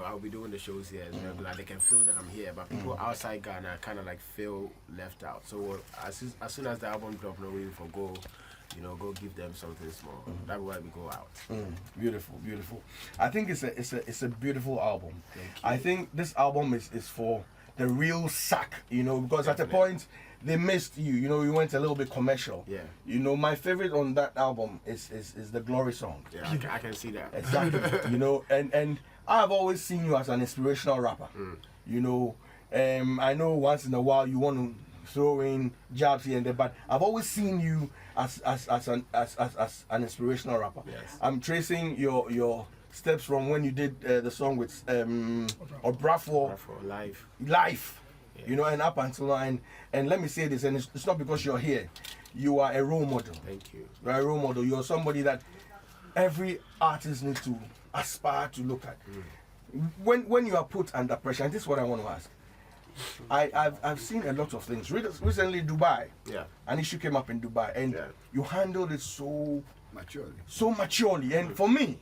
I'll be doing the shows here as well. Like they can feel that I'm here, but people outside Ghana kind of like feel left out. So as soon as the album drop, we forgo. Go give them something small. That's why we go out. Beautiful, beautiful. I think it's a beautiful album. Thank you. I think this album is for the real sack, because at a Definitely. point they missed you. You went a little bit commercial. Yeah. My favorite on that album is the Glory song. Yeah, I can see that. Exactly. And I've always seen you as an inspirational rapper. I know once in a while you want to throw in jabs here and there, but I've always seen you as an inspirational rapper. Yes. I'm tracing your steps from when you did the song with Obrafour, Life. Yeah. And up until now, and let me say this, and it's not because you're here. You are a role model. Thank you. You are a role model. You're somebody that every artist needs to aspire to look at. When you are put under pressure, and this is what I want to ask. I've seen a lot of things. Recently, Dubai. Yeah. An issue came up in Dubai, and you handled it so maturely. And for me,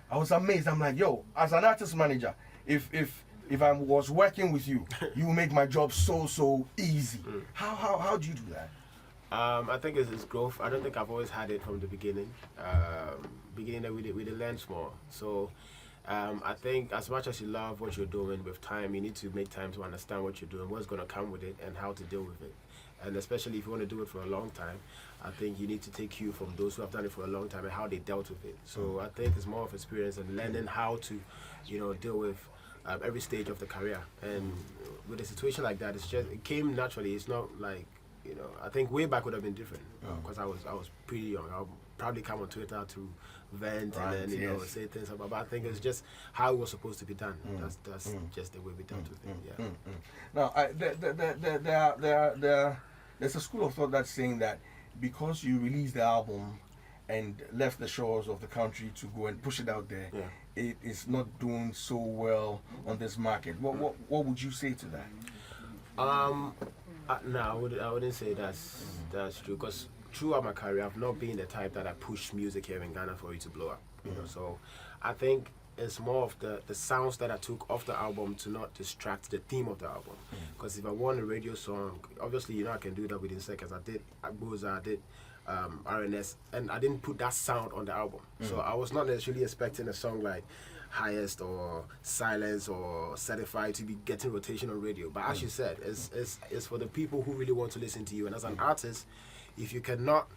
I was amazed. I'm like, yo, as an artist manager, if I was working with you, you would make my job so easy. How do you do that? I think it's growth. I don't think I've always had it from the beginning. Beginning we did learn small. So I think as much as you love what you're doing, with time you need to make time to understand what you're doing, what's going to come with it, and how to deal with it. And especially if you want to do it for a long time, I think you need to take cue from those who have done it for a long time and how they dealt with it. So I think it's more of experience and learning how to, deal with every stage of the career. And with a situation like that, it came naturally. It's not like, I think way back would have been different because I was pretty young. I'll probably come on Twitter to vent and then say things about. But I think it's just how it was supposed to be done. That's just the way we dealt with it. Yeah. Now, there's a school of thought that's saying that because you released the album and left the shores of the country to go and push it out there, it is not doing so well on this market. What would you say to that? No, I wouldn't say that's true, because throughout my career I've not been the type that I push music here in Ghana for it to blow up. So I think it's more of the sounds that I took off the album to not distract the theme of the album. Because if I want a radio song, obviously I can do that within seconds. I did Agboza, I did RNS, and I didn't put that sound on the album. So I was not necessarily expecting a song like Highest or Silence or Certified to be getting rotation on radio. But as you said, it's for the people who really want to listen to you. And as an artist, if you cannot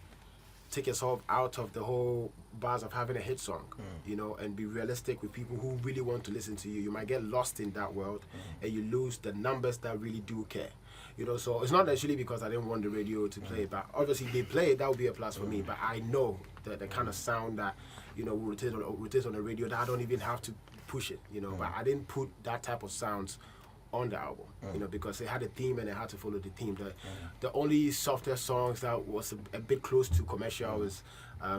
take yourself out of the whole bars of having a hit song, and be realistic with people who really want to listen to you, you might get lost in that world and you lose the numbers that really do care. So it's not necessarily because I didn't want the radio to play, but obviously they play it, that would be a plus for me. But I know that the kind of sound that will rotate on the radio, that I don't even have to push it, but I didn't put that type of sounds on the album, because it had a theme and it had to follow the theme. The only softer songs that was a bit close to commercial was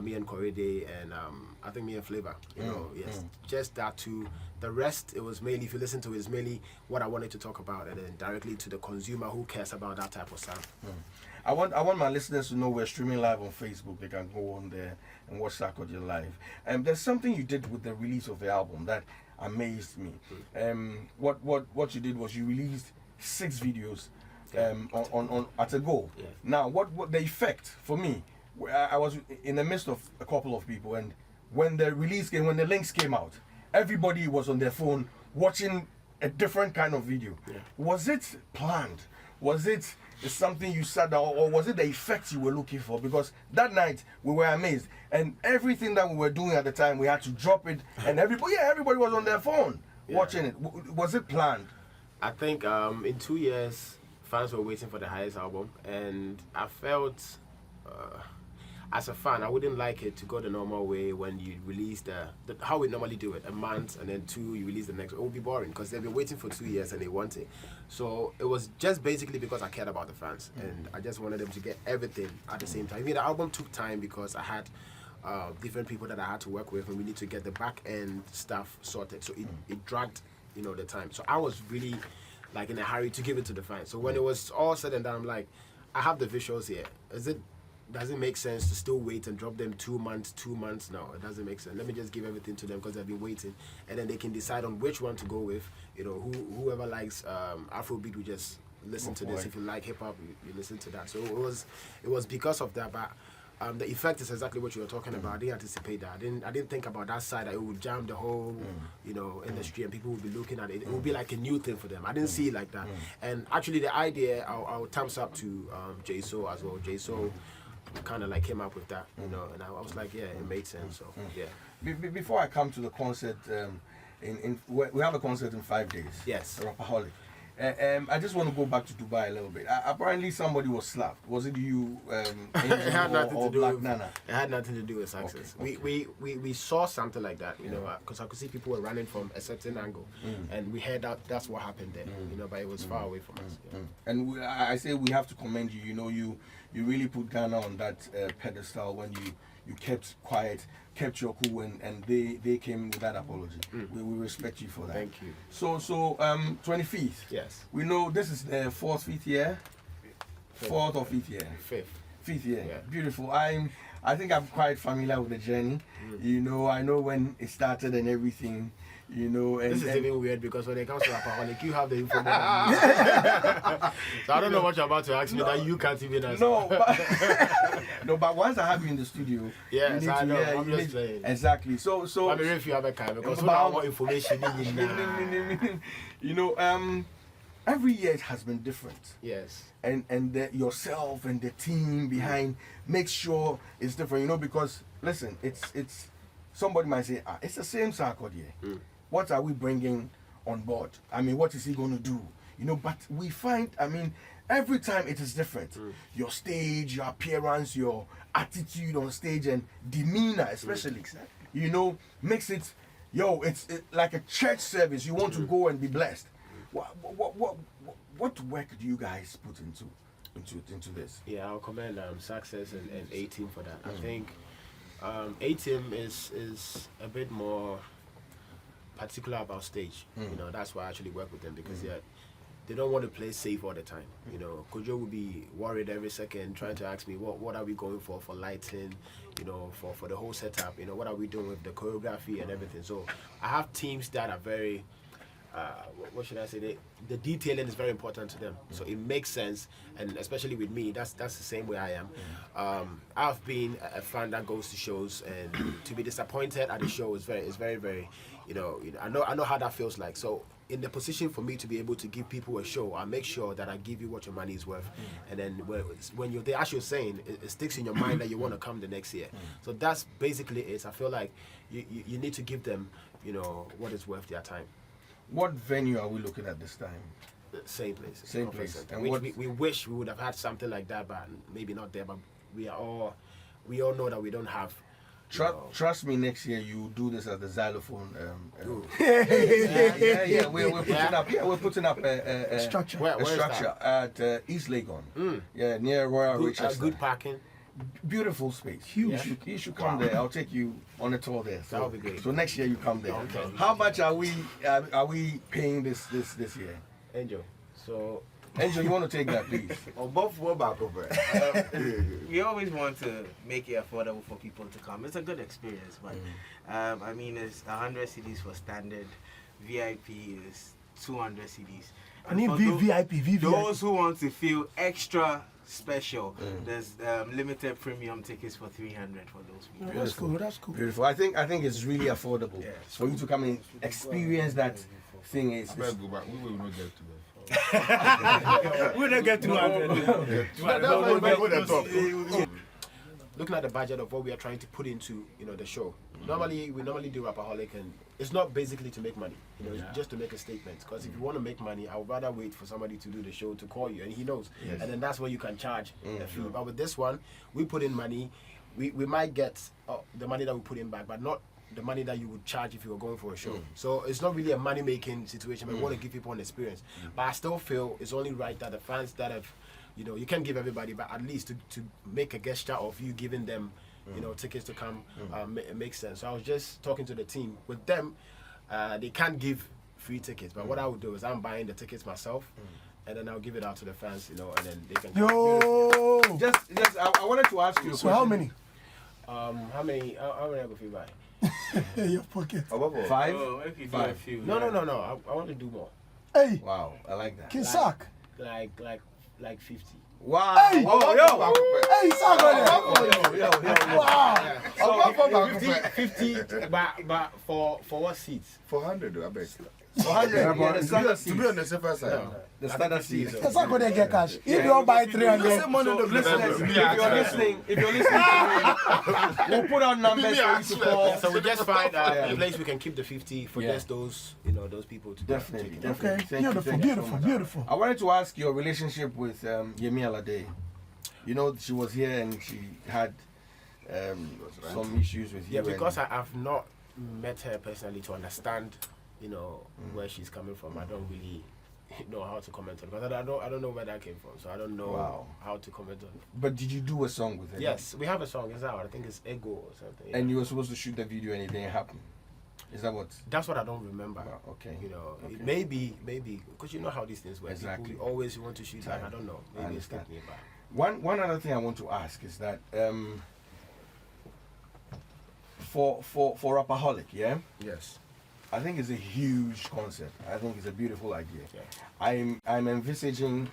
me and Sarkodie and I think me and Flavor. Just that two. The rest, it was mainly, if you listen to it, it's mainly what I wanted to talk about, and then directly to the consumer who cares about that type of sound. I want my listeners to know we're streaming live on Facebook. They can go on there and watch Sarkodie live. There's something you did with the release of the album that amazed me. What you did was you released 6 videos on at a go. Yeah. Now, what the effect for me? I was in the midst of a couple of people, and when the links came out, everybody was on their phone watching a different kind of video. Yeah. Was it planned? Was it something you sat down, or was it the effect you were looking for? Because that night we were amazed, and everything that we were doing at the time, we had to drop it, and everybody was on their phone watching it. Was it planned? I think in 2 years, fans were waiting for the Highest album, and I felt, as a fan, I wouldn't like it to go the normal way when you release how we normally do it, a month and then 2 you release the next. It would be boring because they've been waiting for 2 years and they want it. So it was just basically because I cared about the fans and I just wanted them to get everything at the same time. I mean, the album took time because I had different people that I had to work with, and we need to get the back end stuff sorted. So it dragged, the time. So I was really in a hurry to give it to the fans. So when it was all said and done, I'm like, I have the visuals here. Is it does it make sense to still wait and drop them 2 months? No, it doesn't make sense. Let me just give everything to them because they've been waiting, and then they can decide on which one to go with. Whoever likes Afrobeat will just listen to this. If you like hip hop, you listen to that. So it was because of that, but. The effect is exactly what you were talking about. I didn't anticipate that. I didn't think about that side, that it would jam the whole, industry, and people would be looking at it. It would be like a new thing for them. I didn't see it like that. And actually, the idea, I'll thumbs up to J So as well. J So kind of like came up with that, and I was like, yeah, it made sense. So yeah. Before I come to the concert, we have a concert in 5 days. Yes. Rapaholic. I just want to go back to Dubai a little bit. Apparently, somebody was slapped. Was it you, Angel, It had nothing or to do Black with Nana? It had nothing to do with success. Okay. We saw something like that, because I could see people were running from a certain angle, and we heard that that's what happened there, but it was far away from us. Yeah. And I say we have to commend you. You really put Ghana on that pedestal when you kept quiet, kept your cool, and they came with that apology. We respect you for that. Thank you. So 25th. Yes. We know this is the fifth year. Fourth or fifth year? Fifth year. Yeah. Beautiful. I think I'm quite familiar with the journey. I know when it started and everything. And this is even weird because when it comes to Rapaholic, you have the information. So I don't know what you're about to ask me that you can't even answer. No, but once I have you in the studio, yes, you need I to, know. yeah, I'm just saying. Exactly. So I mean, if you have a kind, because we have more information every year it has been different. Yes. And yourself and the team behind makes sure it's different. Because listen, it's somebody might say, it's the same Sarkodie. What are we bringing on board? I mean, what is he going to do? But we find, every time it is different. Your stage, your appearance, your attitude on stage, and demeanor, especially, makes it, it's like a church service. You want to go and be blessed. What work do you guys put into this? Yeah, I'll commend Success and A-Team for that. I think A-Team is a bit more particular about stage. That's why I actually work with them, because they don't want to play safe all the time. Kojo will be worried every second, trying to ask me what are we going for lighting, for the whole setup, what are we doing with the choreography and everything. So I have teams that are very what should I say? The detailing is very important to them, so it makes sense. And especially with me, that's the same way I am. I've been a fan that goes to shows, and to be disappointed at the show is very, very, I know how that feels like. So in the position for me to be able to give people a show, I make sure that I give you what your money is worth, and then when you're there, as you're saying, it sticks in your mind that you want to come the next year. So that's basically it. I feel like you need to give them, what is worth their time. What venue are we looking at this time? Same place. Same place. And we wish we would have had something like that, but maybe not there. But we all know that we don't have. Trust me, next year you do this at the xylophone. We're putting up a structure. Where a structure at East Legon. Yeah, near Royal Richardson. Good parking. Beautiful space. Huge. You should come there. I'll take you on a tour there. That'll be great. So next year you come there. Okay. How much are we paying this year? Angel. So Angel, you want to take that, please? We always want to make it affordable for people to come. It's a good experience, but it's 100 CDs for standard. VIP is 200 CDs. I need VVIP. Those who want to feel extra special, there's limited premium tickets for 300 for those people. That's cool. Beautiful. I think it's really affordable for you to come and experience that thing. I better go back. We will not get to it. We're not get 200. Looking at the budget of what we are trying to put into, the show. We normally do Rapaholic, and it's not basically to make money. It's just to make a statement. Because if you want to make money, I would rather wait for somebody to do the show to call you, and he knows. Yes. And then that's where you can charge a fee. But with this one, we put in money. We might get the money that we put in back, but not the money that you would charge if you were going for a show. So it's not really a money-making situation, but we want to give people an experience. But I still feel it's only right that the fans that have, you can't give everybody, but at least to make a gesture of you giving them, tickets to come, makes sense. So I was just talking to the team. With them, they can't give free tickets, but what I would do is I'm buying the tickets myself, and then I'll give it out to the fans, you know, and then they can. Yo. Just, I wanted to ask you a So question. how many? How many I go feel by? In your pocket. 5? Oh, I could do a Five. few. No. I want to do more. Hey, Wow, I like that. King Sark. Like 50. Wow. Hey. Oh, Hey, Sarkodie. Wow. So 50, but for what seats? 400, I bet. 100. Yeah, the standard To be on the safer side. The standard seats. Hey, Sarkodie get cash. If you all buy 300. Listeners, if you're listening to me, we'll put out numbers for you to call. So we just find a place we can keep the 50 for Yeah. just those, you know, those people to Definitely, to- definitely. Okay, Thank you, beautiful, thank you so beautiful, much. beautiful. I wanted to ask your relationship with Yemi Alade. You know, she was here and she had some issues with you. Yeah, because and, I've not met her personally to understand, you know, where she's coming from. I don't really know how to comment on it because I don't know where that came from, so I don't know Wow. how to comment on it. But did you do a song with her? Yes, we have a song. It's out. I think it's Ego or something. yeah. And you were supposed to shoot the video and it didn't happen. Is that what? That's what I don't remember. Wow, okay. You know, Okay. maybe, because you know how these things work. Exactly. People always want to shoot. Like, I don't know. I Maybe it's understand. taking it back. One other thing I want to ask is that for Rapaholic, yeah, Yes. I think it's a huge concept. I think it's a beautiful idea. Yeah. I'm envisaging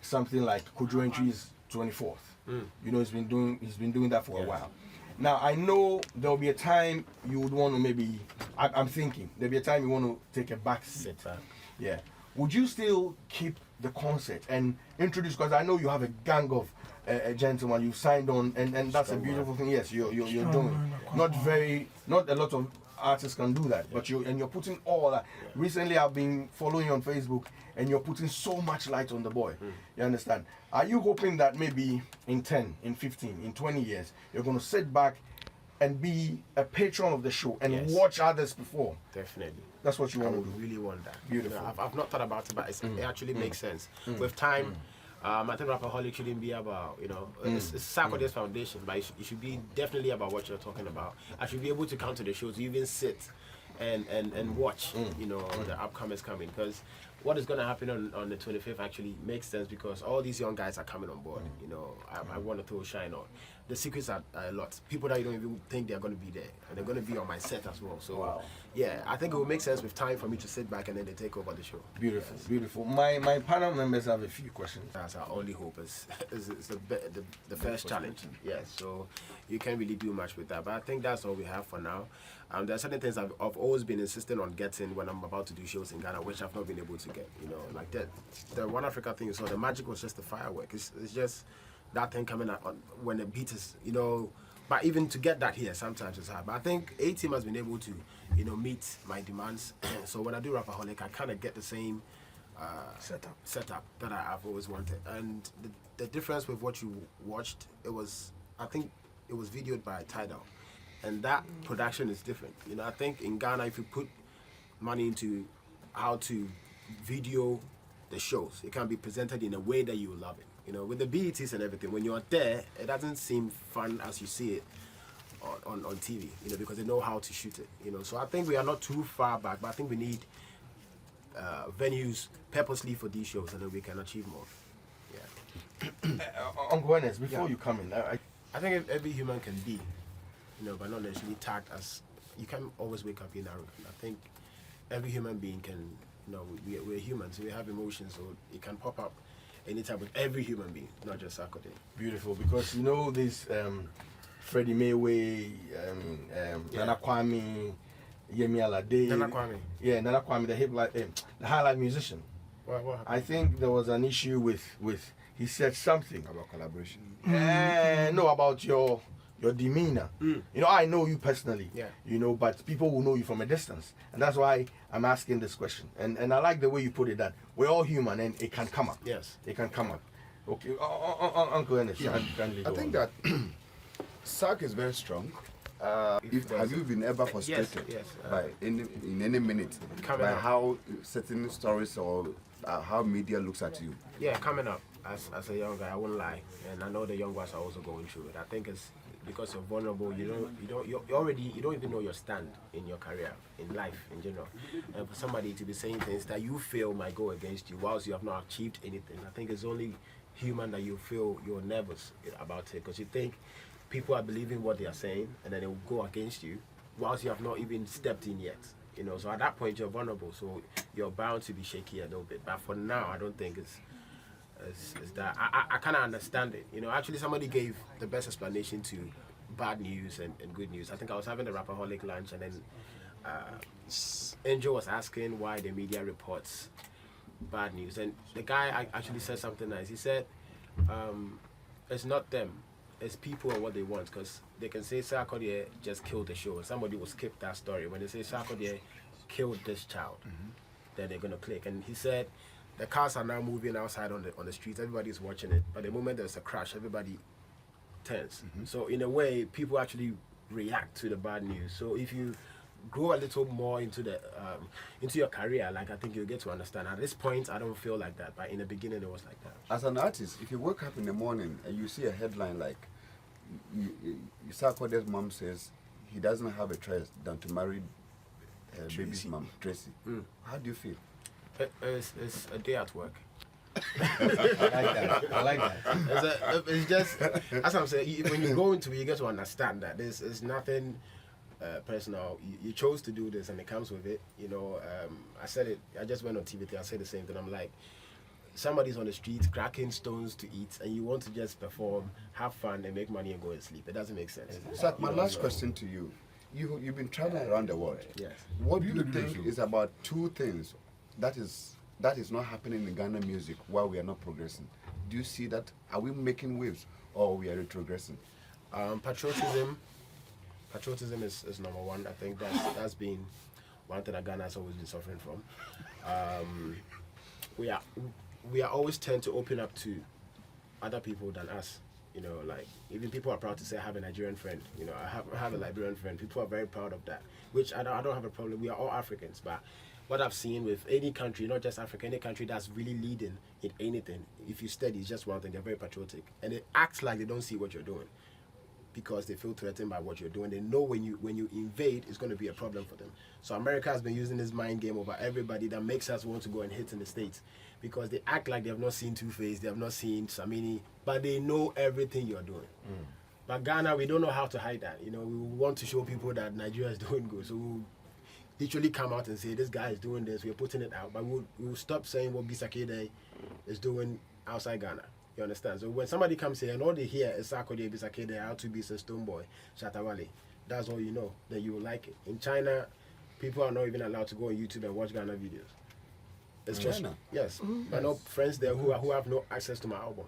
something like Kojo Entry's 24th. You know, he's been doing that for a Yes. while. Now I know there'll be a time you would want to maybe. I'm thinking there'll be a time you want to take a back seat. Sit back. Yeah. Would you still keep the concept and introduce? Because I know you have a gang of gentlemen you signed on, and that's Strong a beautiful man. thing. Yes, you're Strong doing. man, Not a lot of artists can do that, but you're putting all that. Recently, I've been following you on Facebook, and you're putting so much light on the boy. You understand? Are you hoping that maybe in 10, in 15, in 20 years, you're going to sit back and be a patron of the show and Yes. watch others perform? Definitely. That's what you I want to would do. really want that. Beautiful. You know, I've not thought about it, but it actually makes sense. With time, I think Rapaholic shouldn't be about, you know, it's Sarkodie's foundation, but it should be definitely about what you're talking about. I should be able to come to the shows, even sit and watch, you know, the upcomers coming. Because what is going to happen on the 25th actually makes sense because all these young guys are coming on board. You know, I want to throw shine on. The secrets are a lot. People that you don't even think they're going to be there, and they're going to be on my set as well. So, yeah, I think it will make sense with time for me to sit back and then they take over the show. Beautiful, beautiful. My panel members have a few questions. That's our only hope is the first challenge. Yes, so you can't really do much with that. But I think that's all we have for now. There are certain things I've always been insisting on getting when I'm about to do shows in Ghana, which I've not been able to get. You know, like that. The One Africa thing, so the magic was just the firework. It's just that thing coming out when the beat is, you know. But even to get that here, sometimes it's hard. But I think A-Team has been able to, you know, meet my demands. So when I do Rapaholic, I kind of get the same setup that I've always wanted. And the difference with what you watched, I think it was videoed by Tidal, and that production is different. You know, I think in Ghana, if you put money into how to video the shows, it can be presented in a way that you will love it. You know, with the BETs and everything, when you're there, it doesn't seem fun as you see it on TV, you know, because they know how to shoot it, you know. So I think we are not too far back, but I think we need venues purposely for these shows, and then we can achieve more. Yeah. Uncle Ernest, before you come in, I think every human can be, you know, but not necessarily tagged as, you can't always wake up being arrogant. I think every human being can, you know, we're humans, we have emotions, so it can pop up anytime with every human being, not just Sarkodie. beautiful, because you know this Freddie Mayway, Nana Kwame, Yemi Alade. Nana Kwame. Yeah, Nana Kwame, the highlight musician. What happened? I think there was an issue with he said something. About collaboration. No, about your demeanor. You know, I know you personally. Yeah. You know, but people will know you from a distance, and that's why I'm asking this question. And I like the way you put it, that we're all human and it can come up. Yes. It can come up. Okay, Uncle Ernest. Kindly I go think on. that Sark is very strong. Have you been ever frustrated yes, by in any minute Coming by up. how certain stories or how media looks at you? Yeah, coming up as a young guy, I wouldn't lie, and I know the young ones are also going through it. I think it's because you're vulnerable. You don't even know your stand in your career, in life in general. And for somebody to be saying things that you feel might go against you whilst you have not achieved anything, I think it's only human that you feel you're nervous about it, because you think people are believing what they are saying and then they will go against you whilst you have not even stepped in yet. So at that point you're vulnerable, so you're bound to be shaky a little bit. But for now, I don't think it's that. I kind of understand it. Actually, somebody gave the best explanation to bad news and good news. I think I was having the Rapaholic lunch, and then Angel was asking why the media reports bad news, and the guy actually said something nice. He said, it's not them, it's people and what they want, because they can say Sarkodie just killed the show. Somebody will skip that story. When they say Sarkodie killed this child, then they're going to click. And he said the cars are now moving outside on the streets. Everybody's watching it. But the moment there's a crash, everybody turns. So in a way, people actually react to the bad news. So if you grow a little more into your career, like, I think you'll get to understand. At this point, I don't feel like that, but in the beginning, it was like that. As an artist, if you wake up in the morning and you see a headline like Sarkodie's mom says he doesn't have a choice than to marry baby's mom, Tracy, how do you feel? It's a day at work. I like that. It's just, as I'm saying, when you go into it, you get to understand that there's nothing personal. You chose to do this, and it comes with it. I said it. I just went on TV. I said the same thing. I'm like, somebody's on the street cracking stones to eat, and you want to just perform, have fun, and make money and go and sleep. It doesn't make sense. So my last question to you: you've been traveling around the world. Yes. What do you think is about two things that is not happening in Ghana music while we are not progressing? Do you see that? Are we making waves, or we are retrogressing? Patriotism is number one. I think that's been one thing that Ghana has always been suffering from. We are always tend to open up to other people than us. Like, even people are proud to say I have a Nigerian friend. I have a Liberian friend. People are very proud of that, which I don't have a problem. We are all Africans, but what I've seen with any country, not just Africa, any country that's really leading in anything, if you study, it's just one thing, they're very patriotic. And they act like they don't see what you're doing because they feel threatened by what you're doing. They know when you invade, it's going to be a problem for them. So America has been using this mind game over everybody that makes us want to go and hit in the States, because they act like they have not seen Two-Face, they have not seen Samini, but they know everything you're doing. But Ghana, we don't know how to hide that. We want to show people that Nigeria is doing good. So we'll literally come out and say, this guy is doing this, we're putting it out. But we'll stop saying what Bisakede is doing outside Ghana. You understand? So when somebody comes here and all they hear is Sarkodie, Bisakede, R2Beats, and Stoneboy, Shatawale, that's all you know, then you will like it. In China, people are not even allowed to go on YouTube and watch Ghana videos. It's just, yes. I know friends there who have no access to my album.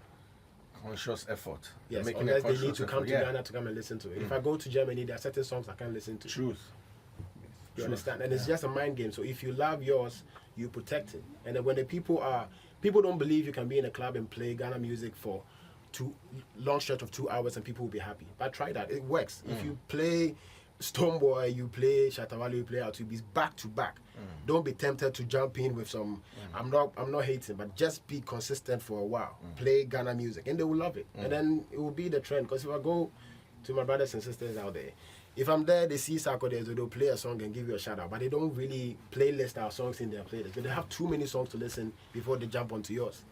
Conscious effort. Yes, making unless a they need to conscious come to effort. Ghana to come and listen to it. If I go to Germany, there are certain songs I can't listen to. Truth. You understand? And it's just a mind game. So if you love yours, you protect it. And then when the people don't believe you can be in a club and play Ghana music for long stretch of 2 hours and people will be happy. But try that. It works. If you play Stoneboy, you play Shatawale, you play R2Beats back to back. Don't be tempted to jump in with some. I'm not hating, but just be consistent for a while. Play Ghana music, and they will love it. And then it will be the trend. Because if I go to my brothers and sisters out there, if I'm there, they see Sarkodie, so they'll play a song and give you a shout out. But they don't really playlist our songs in their playlist. But they have too many songs to listen before they jump onto yours.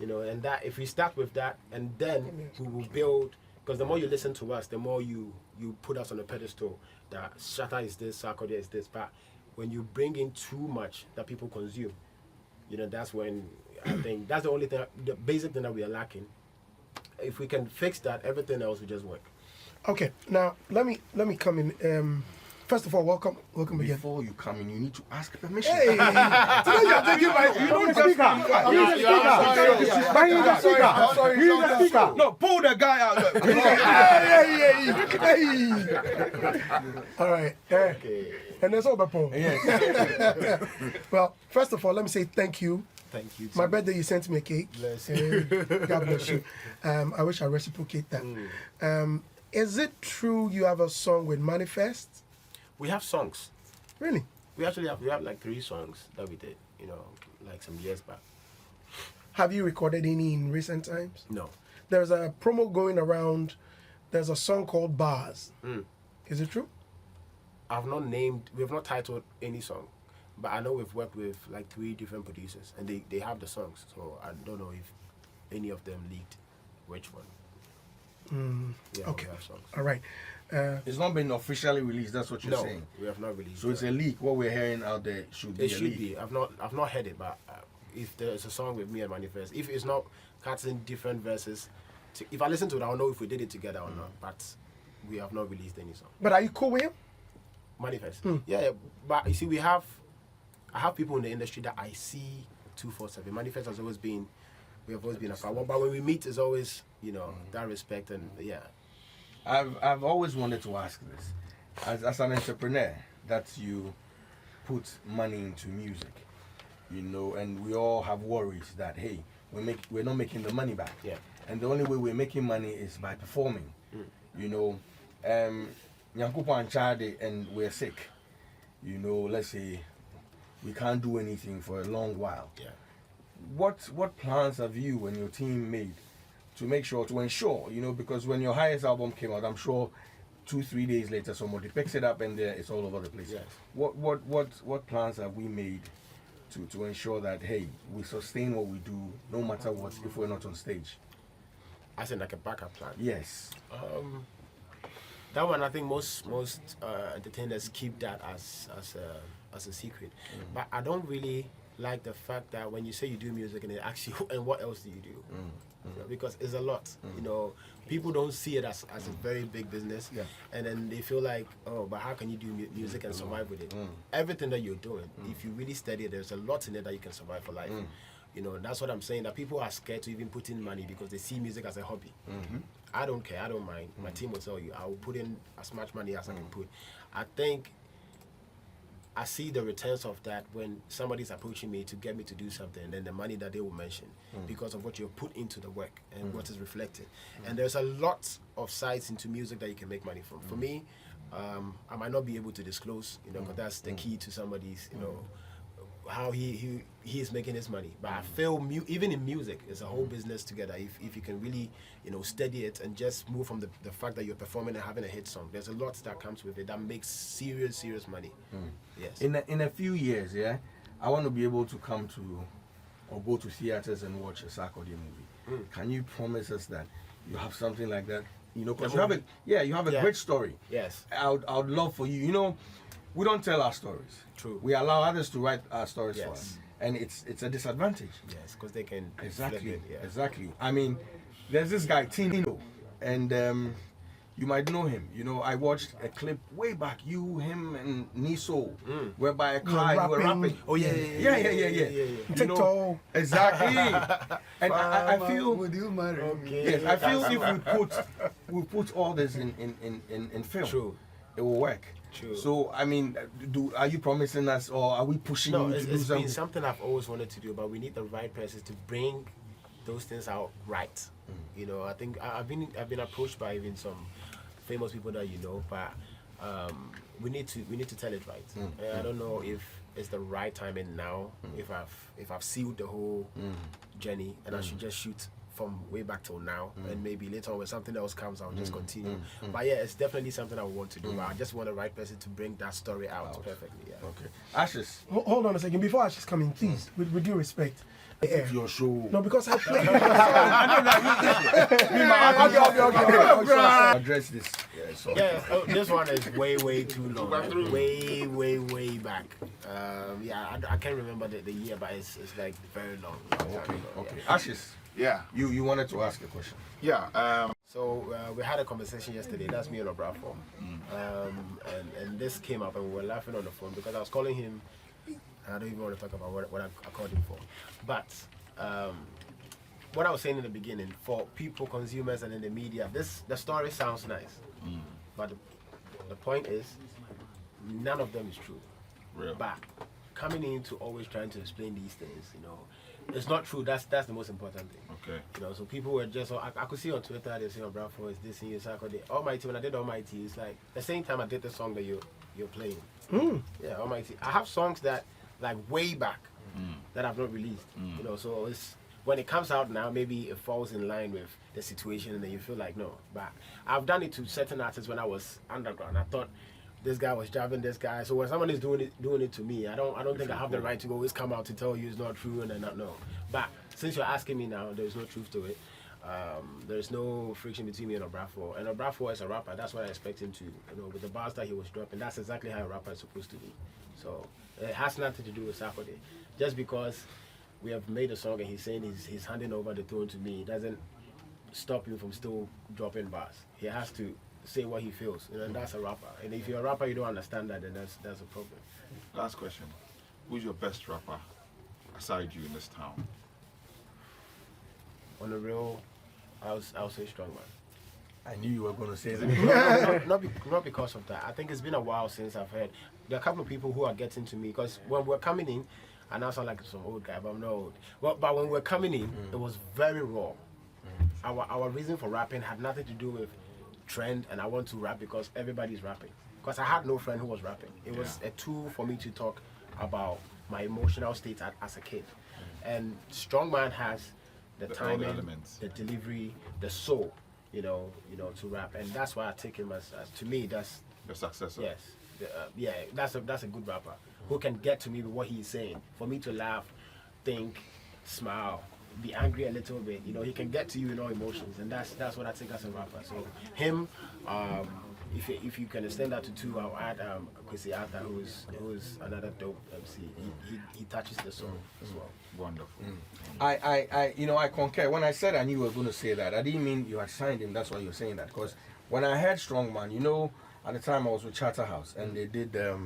And that, if we start with that, and then we will build. Because the more you listen to us, the more you put us on a pedestal. That Shatta is this, Sarkodie is this. But when you bring in too much that people consume, that's when I think that's the only thing, the basic thing that we are lacking. If we can fix that, everything else will just work. Okay, now let me come in. First of all, welcome again. Before you come in, you need to ask permission. Hey, today you're taking my. You don't just come. He's the speaker. No, pull the guy out. Hey. All right. Okay. And that's all the point. Yes. Well, first of all, let me say thank you. Thank you. My birthday, you sent me a cake. Bless you. God bless you. I wish I reciprocate that. Is it true you have a song with M.anifest? We have songs. Really? We have like 3 songs that we did, like some years back. Have you recorded any in recent times? No. There's a promo going around there's a song called Bars. Is it true? we have not titled any song, but I know we've worked with like 3 different producers, and they have the songs. So I don't know if any of them leaked which one. Yeah, Okay. we have songs. All right. It's not been officially released. That's what you're No, saying. we have not released. So it's a leak. What we're hearing out there should be It a should leak. be. I've not heard it, but if there's a song with me and Manifest, if it's not cutting different verses, if I listen to it, I'll know if we did it together or not. But we have not released any song. But are you cool with him? Manifest. Yeah, but you see, I have people in the industry that I see 247. Manifest has always been, we have always been a fan. But when we meet, it's always, that respect and yeah. I've always wanted to ask this, as an entrepreneur, that you put money into music, and we all have worries that hey, we're not making the money back. Yeah. And the only way we're making money is by performing. Nyankopo and Chade, and we're sick. Let's say we can't do anything for a long while. Yeah. What plans have you and your team made to ensure, because when your highest album came out, I'm sure 2-3 days later somebody picks it up and it's all over the place. Yes. What plans have we made to ensure that hey, we sustain what we do no matter what if we're not on stage? As in like a backup plan. Yes. That one, I think most entertainers keep that as a secret. But I don't really like the fact that when you say you do music and they ask you, and what else do you do? Because it's a lot. People don't see it as a very big business, and then they feel like, oh, but how can you do music and survive with it? Everything that you're doing, if you really study it, there's a lot in it that you can survive for life. That's what I'm saying, that people are scared to even put in money because they see music as a hobby. I don't care, I don't mind. My team will tell you, I will put in as much money as I can put. I think I see the returns of that when somebody's approaching me to get me to do something, and then the money that they will mention because of what you put into the work and what is reflected. And there's a lot of sides into music that you can make money from. For me, I might not be able to disclose, because that's the key to somebody's, how he is making his money. But I feel even in music, it's a whole business together. If you can really, study it and just move from the fact that you're performing and having a hit song, there's a lot that comes with it that makes serious money. Yes. In a few years, I want to be able to come to or go to theaters and watch a Sarkodie movie. Can you promise us that you have something like that? Because you have a great story. Yes. I would love for you. We don't tell our stories. True. We allow others to write our stories for us, and it's a disadvantage. Yes, because they can Exactly. flip it, yeah. Exactly. I mean, there's this guy Tino, and you might know him. I watched a clip way back. You, him, and Niso were by a car. You were rapping. Oh yeah. TikTok. Exactly. And I feel. Would you marry me? Okay. Yes, I feel if we put all this in film, True. it will work. True. So I mean, are you promising us, or are we pushing No, you it's to do been something? something I've always wanted to do, but we need the right person to bring those things out right. I think I've been approached by even some famous people that but we need to tell it right. I don't know if it's the right time and now, if I've sealed the whole journey and I should just shoot from way back till now, and maybe later on when something else comes, I'll just continue. But yeah, it's definitely something I want to do. But I just want the right person to bring that story out perfectly. Yeah. Okay. Ashes, Hold on a second. Before Ashes come in, please, with due respect. it's your show. No, because I play. Address this. Yeah, this one is way too long. Way back. I can't remember the year, but it's like very long. Okay. Ashes, Yeah. you wanted to ask a question. Yeah. So we had a conversation yesterday. That's me and Obrafo. And this came up, and we were laughing on the phone because I was calling him. And I don't even want to talk about what I called him for. But what I was saying in the beginning, for people, consumers, and in the media, the story sounds nice. But the point is, none of them is true. Real. But coming into always trying to explain these things, it's not true. That's the most important thing. Okay. So people were just, I could see on Twitter, they say, oh, Bravo, is this in your Sarkodie? Almighty, when I did Almighty, it's like the same time I did the song that you're playing. Yeah, Almighty. I have songs that, like, way back that I've not released. So when it comes out now, maybe it falls in line with the situation, and then you feel like no. But I've done it to certain artists when I was underground. I thought this guy was jabbing this guy. So when someone is doing it to me, I don't think I have the right to always come out to tell you it's not true and then not know. But since you're asking me now, there's no truth to it. There's no friction between me and Obrafo. And Obrafo is a rapper. That's what I expect him to. With the bars that he was dropping, that's exactly how a rapper is supposed to be. So it has nothing to do with Sarkodie. Just because we have made a song and he's saying he's handing over the throne to me, it doesn't stop him from still dropping bars. He has to say what he feels. And that's a rapper. And if you're a rapper, you don't understand that, then that's a problem. Last question. Who's your best rapper aside you in this town? On the real, I'll say Strong Man. I knew you were going to say that. not because of that. I think it's been a while since I've heard. There are a couple of people who are getting to me because when we're coming in, I now sound like some old guy, but I'm not old. But when we're coming in, it was very raw. Our reason for rapping had nothing to do with trend, and I want to rap because everybody's rapping. Because I had no friend who was rapping. It was a tool for me to talk about my emotional state as a kid. And Strong Man has the timing, the delivery, the soul, to rap, and that's why I take him as to me that's your successor. Yes, that's a good rapper who can get to me with what he's saying, for me to laugh, think, smile, be angry a little bit. He can get to you in all emotions, and that's what I take as a rapper. So him, if you can extend that to two, I'll add Kwesi Arthur, who's another dope MC. He touches the soul as well. Wonderful. I concur. When I said I knew you were going to say that, I didn't mean you had signed him. That's why you're saying that. Because when I heard Strong Man, at the time I was with Charterhouse and they did the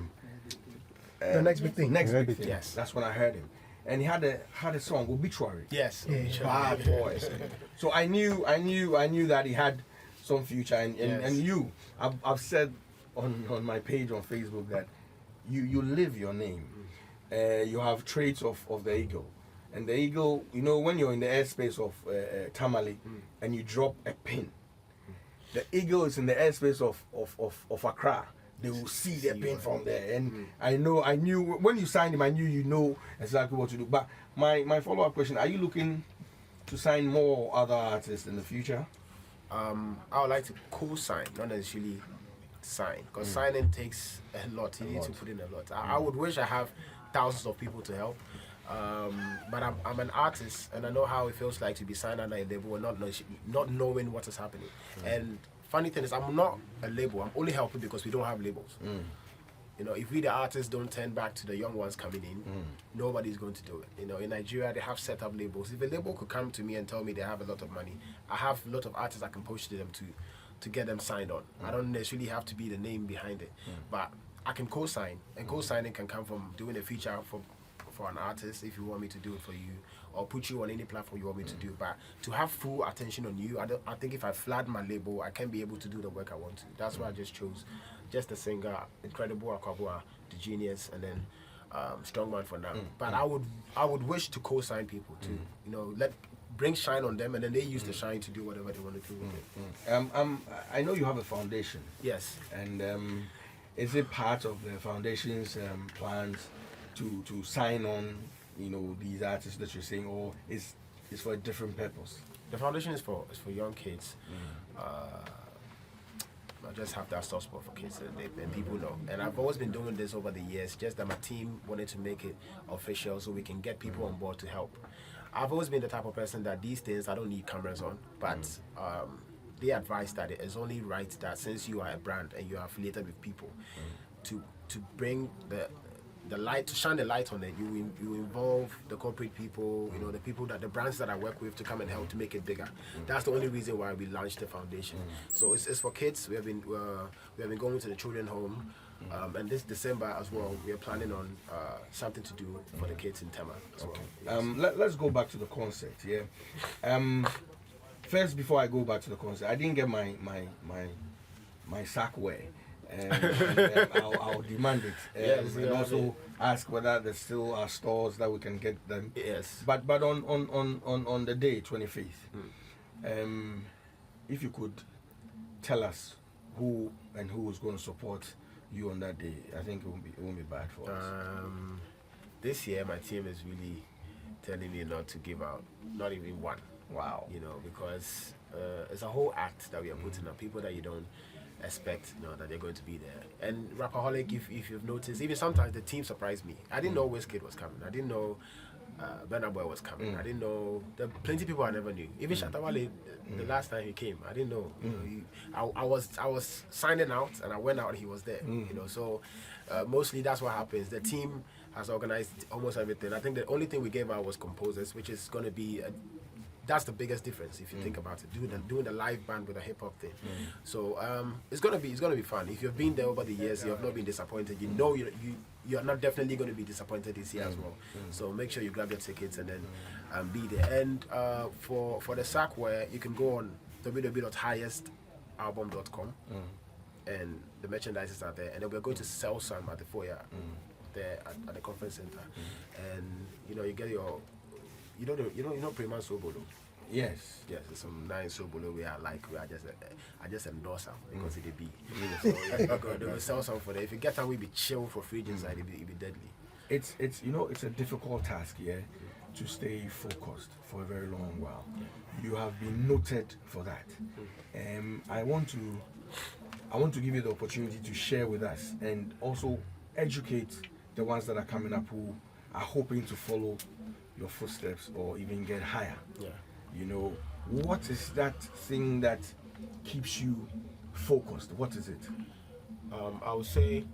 next big thing. Next big thing. Yes. That's when I heard him, and he had a song Obituary. Yes. Bad boys. So I knew that he had some future, and you, I've said on my page on Facebook that you live your name. You have traits of the eagle. And the eagle, when you're in the airspace of Tamale and you drop a pin, the eagle is in the airspace of Accra. They will see the pin from there. And I knew when you signed him, I knew you know exactly what to do. But my follow-up question, are you looking to sign more other artists in the future? I would like to co-sign, not necessarily sign, because signing takes a lot. You need to put in a lot. I would wish I have thousands of people to help. But I'm an artist, and I know how it feels like to be signed under a label and not knowing what is happening. And funny thing is, I'm not a label. I'm only helping because we don't have labels. If we the artists don't turn back to the young ones coming in, nobody's going to do it. In Nigeria, they have set up labels. If a label could come to me and tell me they have a lot of money, I have a lot of artists I can push to them to get them signed on. I don't necessarily have to be the name behind it, but I can co-sign, and co-signing can come from doing a feature for an artist if you want me to do it for you, or put you on any platform you want me to do. But to have full attention on you, I think if I flood my label, I can't be able to do the work I want to. That's why I just chose just the singer, Incredible Akwabua, the Genius, and then Strong Man for now. But I would wish to co-sign people to bring shine on them, and then they use the shine to do whatever they want to do with it. I know you have a foundation. Yes. And is it part of the foundation's plans to sign on, these artists that you're saying, or is for a different purpose? The foundation is for young kids. I just have that soft spot for kids, and people know. And I've always been doing this over the years, just that my team wanted to make it official so we can get people on board to help. I've always been the type of person that these days I don't need cameras on, but they advise that it is only right that since you are a brand and you are affiliated with people, to bring the light, to shine the light on it, you involve the corporate people, the people the brands that I work with to come and help to make it bigger. That's the only reason why we launched the foundation. So it's for kids. We have been going to the children's home, and this December as well, we are planning on something to do for the kids in Tema as well. Let's go back to the concert. First, before I go back to the concert, I didn't get my sack wear. I'll demand it. And also ask whether there still are stores that we can get them. Yes. But on the day, 25th, if you could tell us who is going to support you on that day, I think it won't be bad for us. This year, my team is really telling me not to give out, not even one. Wow. You know, because it's a whole act that we are putting up. People that you don't expect, you know, that they're going to be there. And Rapaholic, if you've noticed, even sometimes the team surprised me. I didn't know Wizkid was coming. I didn't know Burna Boy was coming. I didn't know. There are plenty of people I never knew. Even Shatawale, the last time he came, I didn't know. You know, I was signing out, and I went out, and he was there. You know, so mostly that's what happens. The team has organized almost everything. I think the only thing we gave out was composers, which is going to be that's the biggest difference if you think about it. Doing the live band with a hip hop thing. So it's gonna be fun. If you've been there over the years, you have not been disappointed. You know you're not definitely going to be disappointed this year as well. So make sure you grab your tickets and then be there. And for the Sarkodie, you can go on www.highestalbum.com and the merchandise are there. And then we're going to sell some at the foyer there at the conference center. And you know you get your you know Prima Sobolo. Yes. Yes, there's some nice Sobolo I just endorse them because it be. So they will sell some for them. If you get them, we be chill for free inside. It be deadly. It's it's a difficult task, to stay focused for a very long while. You have been noted for that. I want to give you the opportunity to share with us and also educate the ones that are coming up who are hoping to follow your footsteps or even get higher. Yeah. You know, what is that thing that keeps you focused? What is it? I would say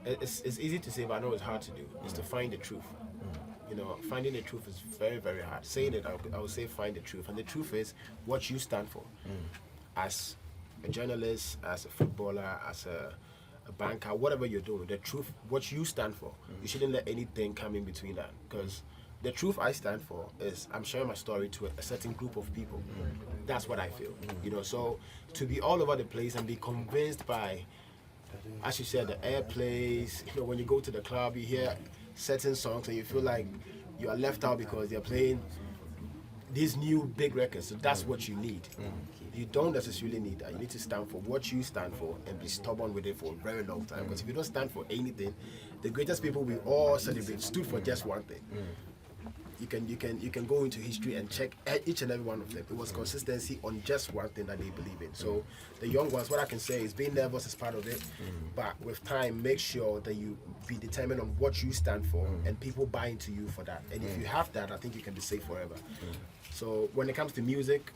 it's easy to say, but I know it's hard to do. It's to find the truth. You know, finding the truth is very, very hard. Saying it, I would say find the truth. And the truth is what you stand for. As a journalist, as a footballer, as a banker, whatever you're doing, the truth, what you stand for. You shouldn't let anything come in between that. Because the truth I stand for is I'm sharing my story to a certain group of people. That's what I feel. You know, so to be all over the place and be convinced by, as you said, the airplays, you know, when you go to the club, you hear certain songs and you feel like you are left out because they're playing these new big records. So that's what you need. You don't necessarily need that. You need to stand for what you stand for and be stubborn with it for a very long time. Because if you don't stand for anything, the greatest people we all celebrate stood for just one thing. You can go into history and check each and every one of them. It was consistency on just one thing that they believe in. So the young ones, what I can say is being nervous is part of it, but with time, make sure that you be determined on what you stand for and people buy into you for that. And if you have that, I think you can be safe forever. So when it comes to music,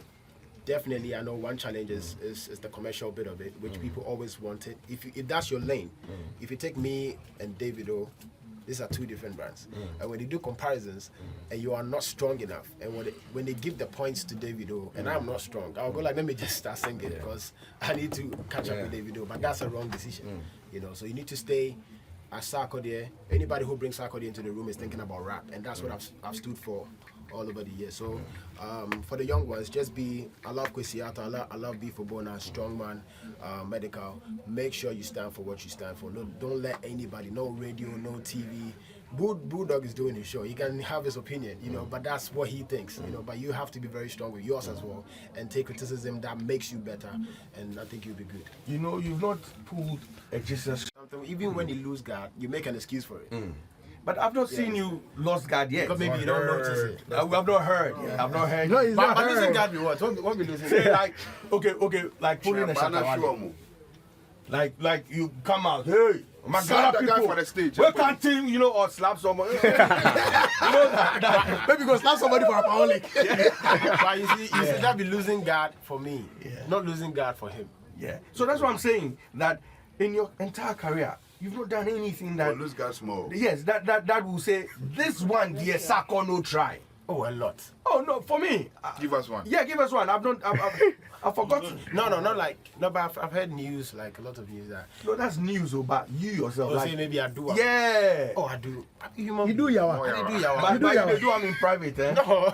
definitely I know one challenge is the commercial bit of it, which people always wanted. If that's your lane, if you take me and Davido, these are two different brands. And when they do comparisons and you are not strong enough, and when they give the points to Davido and I'm not strong, I'll go like, let me just start singing because I need to catch up with Davido. But that's a wrong decision. You know, so you need to stay as Sarkodie. Anybody who brings Sarkodie into the room is thinking about rap, and that's what I've stood for all over the years. So for the young ones, just be, I love Kwesiata, I love B for Bona, Strongman, Medical. Make sure you stand for what you stand for. No, don't let anybody, no radio, no TV. Bulldog is doing his show. He can have his opinion, you know, but that's what he thinks, you know. But you have to be very strong with yours as well and take criticism that makes you better, and I think you'll be good. You know, you've not pulled a Jesus. Even when you lose God, you make an excuse for it. But I've not seen you lost God yet. Because maybe you don't notice it. I've not heard. I've not heard. No, he's not But losing heard. God be what? What be losing? Say like, okay, like pulling a Shatawale. Like you come out, hey, my Slap God, the guy people, for the stage. we can't team, you know, or slap someone. You know that. Maybe go slap somebody for a Rapaholic. But you see, that be losing God for me, not losing God for him. Yeah. So that's what I'm saying. That in your entire career, you've not done anything that. Lose God small. Yes, that will say this one, dear Sako, no try. Oh, a lot. Oh no, for me. Give us one. Yeah, give us one. I've forgotten. No, but I've heard news, like a lot of news that. No, that's news about you yourself. Oh, Like, say maybe I do. yeah. Oh, I do. You do yawa. I do yawa. But do you yawa. do them in private, eh? No.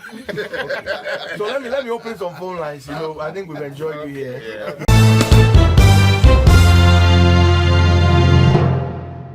So let me open some phone lines. You know, I think we've enjoyed you here.